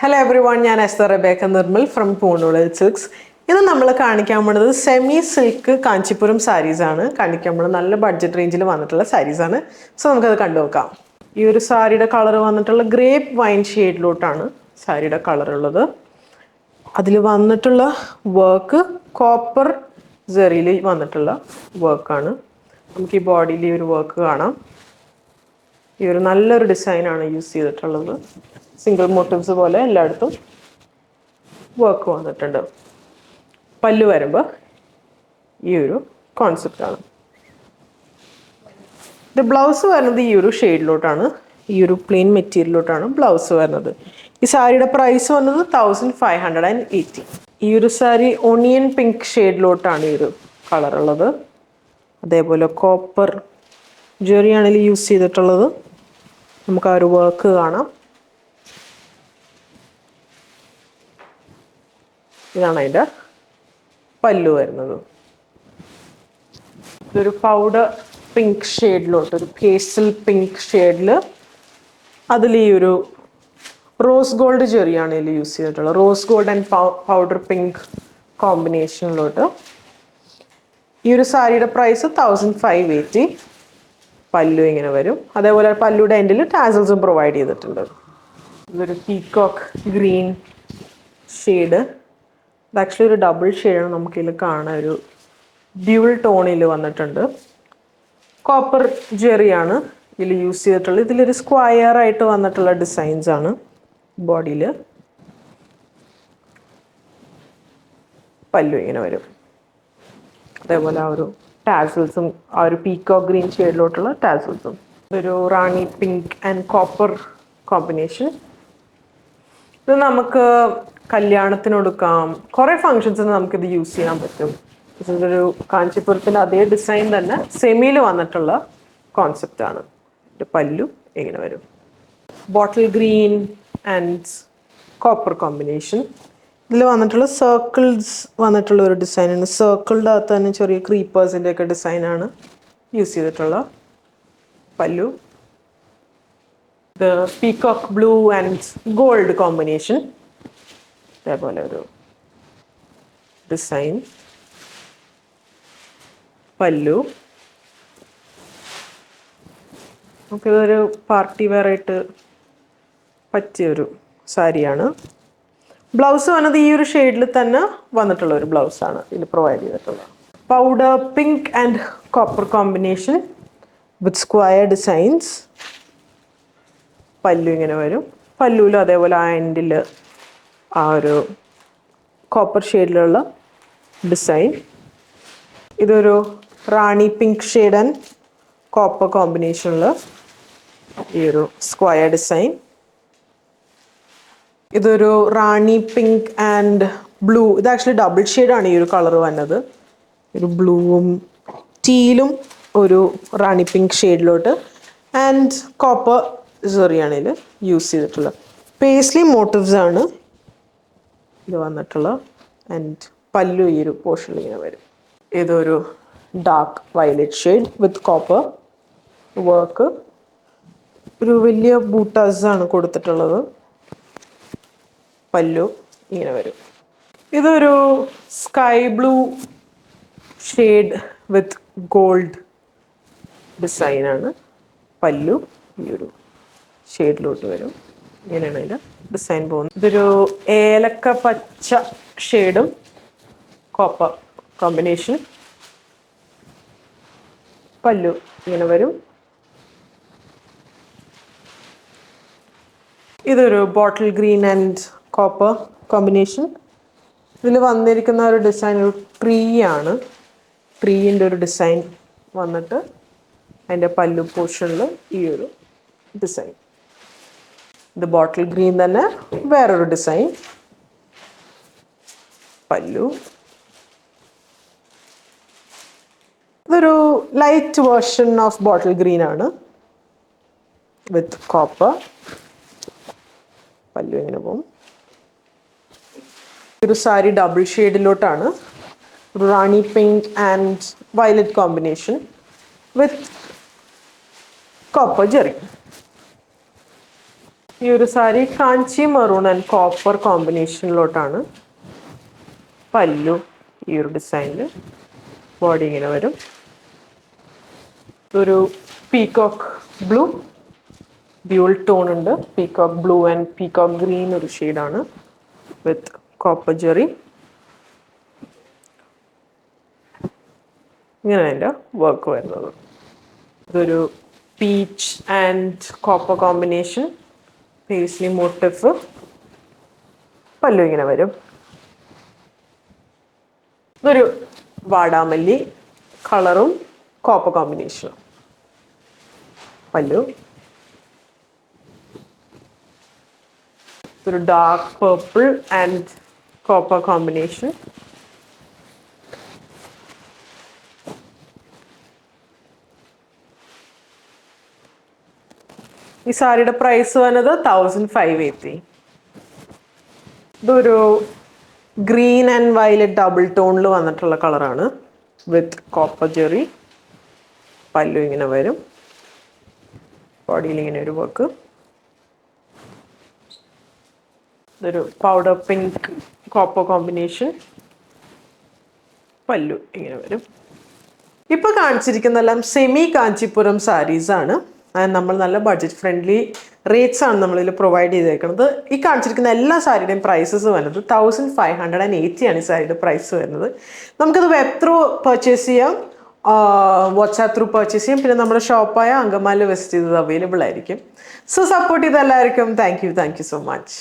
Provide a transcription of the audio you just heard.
Hello everyone, I am Esther Rebecca Nirmal from Poonulal Silks. ഇന്ന് നമ്മൾ കാണിക്കാൻ പോകുന്നത് സെമി സിൽക്ക് കാഞ്ചിപുരം സാരീസ് ആണ്. കാണിക്കാൻ പോകുന്നത് നല്ല ബഡ്ജറ്റ് റേഞ്ചിൽ വന്നിട്ടുള്ള സാരീസ് ആണ്. സോ നമുക്കത് കണ്ടു നോക്കാം. ഈ ഒരു സാരിയുടെ കളർ വന്നിട്ടുള്ള ഗ്രേപ്പ് വൈൻ ഷെയ്ഡിലോട്ടാണ് സാരിയുടെ കളർ ഉള്ളത്. അതിൽ വന്നിട്ടുള്ള വർക്ക് കോപ്പർ ജെറിയിൽ വന്നിട്ടുള്ള വർക്കാണ്. നമുക്ക് ഈ ബോഡിയിൽ ഈ ഒരു വർക്ക് കാണാം. ഈ ഒരു നല്ലൊരു ഡിസൈനാണ് യൂസ് ചെയ്തിട്ടുള്ളത്. സിംഗിൾ മോട്ടീവ്സ് പോലെ എല്ലായിടത്തും വർക്ക് വന്നിട്ടുണ്ട്. പല്ലു വരുമ്പോൾ ഈ ഒരു കോൺസെപ്റ്റാണ്. ഇത് ബ്ലൗസ് വരുന്നത് ഈ ഒരു ഷെയ്ഡിലോട്ടാണ്, ഈ ഒരു പ്ലെയിൻ മെറ്റീരിയലിലോട്ടാണ് ബ്ലൗസ് വരുന്നത്. ഈ സാരിയുടെ പ്രൈസ് വന്നത് 1580. ഈ ഒരു സാരി ഓണിയൻ പിങ്ക് ഷെയ്ഡിലോട്ടാണ് ഈ ഒരു കളറുള്ളത്. അതേപോലെ കോപ്പർ ജെറിയാണ് ഇതിൽ യൂസ് ചെയ്തിട്ടുള്ളത്. നമുക്ക് ആ ഒരു വർക്ക് കാണാം. ഇതാണ് അതിൻ്റെ പല്ലു വരുന്നത്. ഇതൊരു പൗഡർ പിങ്ക് ഷെയ്ഡിലോട്ട്, ഒരു പേസ്റ്റൽ പിങ്ക് ഷെയ്ഡിൽ അതിൽ ഈ ഒരു റോസ് ഗോൾഡ് ജെറിയാണ് ഇതിൽ യൂസ് ചെയ്തിട്ടുള്ളത്. Rose gold and powder pink കോമ്പിനേഷനിലോട്ട്. ഈ ഒരു സാരിയുടെ പ്രൈസ് 1580. പല്ലു ഇങ്ങനെ വരും. അതേപോലെ പല്ലുയുടെ എൻഡിൽ ടാസൽസും പ്രൊവൈഡ് ചെയ്തിട്ടുണ്ട്. ഇതൊരു പീകോക്ക് ഗ്രീൻ ഷെയ്ഡ്. ഇത് ആക്ച്വലി ഒരു ഡബിൾ ഷെയ്ഡാണ്. നമുക്കിതിൽ കാണാൻ ഒരു ഡ്യുവൽ ടോണിൽ വന്നിട്ടുണ്ട്. കോപ്പർ ജെറിയാണ് ഇതിൽ യൂസ് ചെയ്തിട്ടുള്ളത്. ഇതിലൊരു സ്ക്വയർ ആയിട്ട് വന്നിട്ടുള്ള ഡിസൈൻസ് ആണ് ബോഡിയിൽ. പല്ലു ഇങ്ങനെ വരും. അതേപോലെ ആ ഒരു ടാസൽസും ആ ഒരു പീകോക്ക് ഗ്രീൻ ഷെയ്ഡിലോട്ടുള്ള ടാസൽസും. ഇതൊരു rani pink and copper combination. ഇത് നമുക്ക് കല്യാണത്തിന് കൊടുക്കാം, കുറേ ഫങ്ഷൻസിന് നമുക്കിത് യൂസ് ചെയ്യാൻ പറ്റും. ഇതൊരു കാഞ്ചിപുരത്തിൻ്റെ അതേ ഡിസൈൻ തന്നെ സെമിയിൽ വന്നിട്ടുള്ള കോൺസെപ്റ്റാണ്. ഇത് പല്ലു ഇങ്ങനെ വരും. Bottle green and copper combination. ഇതിൽ വന്നിട്ടുള്ള സർക്കിൾസ് വന്നിട്ടുള്ള ഒരു ഡിസൈനാണ്. സർക്കിളിൻ്റെ അകത്ത് തന്നെ ചെറിയ ക്രീപ്പേഴ്സിൻ്റെ ഒക്കെ ഡിസൈനാണ് യൂസ് ചെയ്തിട്ടുള്ള പല്ലു. ഇത് peacock blue and gold combination. അതേപോലെ ഒരു ഡിസൈൻ പല്ലു. നമുക്കിതൊരു പാർട്ടി വെയർ ആയിട്ട് പറ്റിയൊരു സാരിയാണ്. ബ്ലൗസ് വന്നത് ഈ ഒരു ഷെയ്ഡിൽ തന്നെ വന്നിട്ടുള്ള ഒരു ബ്ലൗസാണ് ഇതിൽ പ്രൊവൈഡ് ചെയ്തിട്ടുള്ളത്. Powder pink and copper combination with square designs. പല്ലു ഇങ്ങനെ വരും. പല്ലുവിലും അതേപോലെ ആ എൻഡിൽ ആ ഒരു കോപ്പർ ഷെയ്ഡിലുള്ള ഡിസൈൻ. ഇതൊരു rani pink shade and copper കോമ്പിനേഷനിൽ ഈ ഒരു സ്ക്വയർ ഡിസൈൻ. ഇതൊരു റാണി പിങ്ക് ആൻഡ് ബ്ലൂ. ഇത് ആക്ച്വലി ഡബിൾ ഷെയ്ഡാണ് ഈ ഒരു കളർ വന്നത്. ഒരു ബ്ലൂവും ടീലും ഒരു റാണി പിങ്ക് ഷെയ്ഡിലോട്ട് ആൻഡ് കോപ്പർ ജെറിയാണ് ഇതിൽ യൂസ് ചെയ്തിട്ടുള്ളത്. പേസ്ലി മോട്ടീവ്സ് ആണ് ഇത് വന്നിട്ടുള്ള. ആൻഡ് പല്ലു ഈ ഒരു പോർഷനിൽ ഇങ്ങനെ വരും. ഇതൊരു ഡാർക്ക് വയലറ്റ് ഷെയ്ഡ് വിത്ത് കോപ്പർ വർക്ക്. ഒരു വലിയ ബൂട്ടാസ് ആണ് കൊടുത്തിട്ടുള്ളത്. പല്ലു ഇങ്ങനെ വരും. ഇതൊരു സ്കൈ ബ്ലൂ ഷെയ്ഡ് വിത്ത് ഗോൾഡ് ഡിസൈനാണ്. പല്ലു ഈ ഒരു ഷെയ്ഡിലോട്ട് വരും. ഇങ്ങനെയാണ് അതിൻ്റെ ഡിസൈൻ പോകുന്നത്. ഇതൊരു ഏലക്ക പച്ച ഷെയ്ഡും കോപ്പർ കോമ്പിനേഷൻ. പല്ലു ഇങ്ങനെ വരും. ഇതൊരു bottle green and copper combination. ഇതിൽ വന്നിരിക്കുന്ന ഒരു ഡിസൈൻ ഒരു ട്രീ ആണ്. ട്രീൻ്റെ ഒരു ഡിസൈൻ വന്നിട്ട് അതിൻ്റെ പല്ലു പോർഷനിൽ ഈ ഒരു ഡിസൈൻ. ഇത് ബോട്ടിൽ ഗ്രീൻ തന്നെ വേറൊരു ഡിസൈൻ. പല്ലു. ഇതൊരു light version of bottle green ആണ് വിത്ത് കോപ്പർ. പല്ലു ഇങ്ങനെ പോകും. ഒരു സാരി ഡബിൾ ഷെയ്ഡിലോട്ടാണ്. ഒരു rani pink and violet combination with copper zari. ഈ ഒരു sari Kanchi maroon and copper കോമ്പിനേഷനിലോട്ടാണ്. പല്ലു ഈ ഒരു ഡിസൈനിൽ, ബോഡി ഇങ്ങനെ വരും. ഒരു പീകോക്ക് ബ്ലൂ, ഡ്യൂൾ ടോൺ ഉണ്ട്. Peacock blue and peacock green ഒരു ഷെയ്ഡാണ് വിത്ത് കോപ്പർ ജെറി. ഇങ്ങനെ അതിൻ്റെ വർക്ക് വരുന്നത്. ഇതൊരു peach and copper combination, paisley motif, പല്ലു ഇങ്ങനെ വരും. ഇതൊരു വാടാമല്ലി കളറും കോപ്പർ കോമ്പിനേഷനും, പല്ലു. ഒരു dark purple and copper combination. ഈ സാരിയുടെ പ്രൈസ് വന്നത് 1580. ഇതൊരു ഗ്രീൻ ആൻഡ് വയലറ്റ് ഡബിൾ ടോണിൽ വന്നിട്ടുള്ള കളറാണ് വിത്ത് കോപ്പർ ജെറി. പല്ലു ഇങ്ങനെ വരും, ബോഡിയിൽ ഇങ്ങനെ ഒരു വർക്ക്. ഇതൊരു പൗഡർ പിങ്ക് കോപ്പർ കോമ്പിനേഷൻ, പല്ലു ഇങ്ങനെ വരും. ഇപ്പോൾ കാണിച്ചിരിക്കുന്നതെല്ലാം സെമി കാഞ്ചിപുരം സാരീസാണ്. നമ്മൾ നല്ല ബഡ്ജറ്റ് ഫ്രണ്ട്ലി റേറ്റ്സ് ആണ് നമ്മളിതിൽ പ്രൊവൈഡ് ചെയ്തേക്കുന്നത്. ഈ കാണിച്ചിരിക്കുന്ന എല്ലാ സാരിയുടെയും പ്രൈസസ് വരുന്നത് 1580 ആണ് ഈ സാരിയുടെ പ്രൈസ് വരുന്നത്. നമുക്കത് വെബ് ത്രൂ പർച്ചേസ് ചെയ്യാം, വാട്സാപ്പ് ത്രൂ പർച്ചേസ് ചെയ്യാം. പിന്നെ നമ്മുടെ ഷോപ്പായ അങ്കമാലിൽ വിസിറ്റ് ചെയ്തത് അവൈലബിൾ ആയിരിക്കും. സോ സപ്പോർട്ട് ചെയ്ത എല്ലാവർക്കും താങ്ക് യു സോ മച്ച്.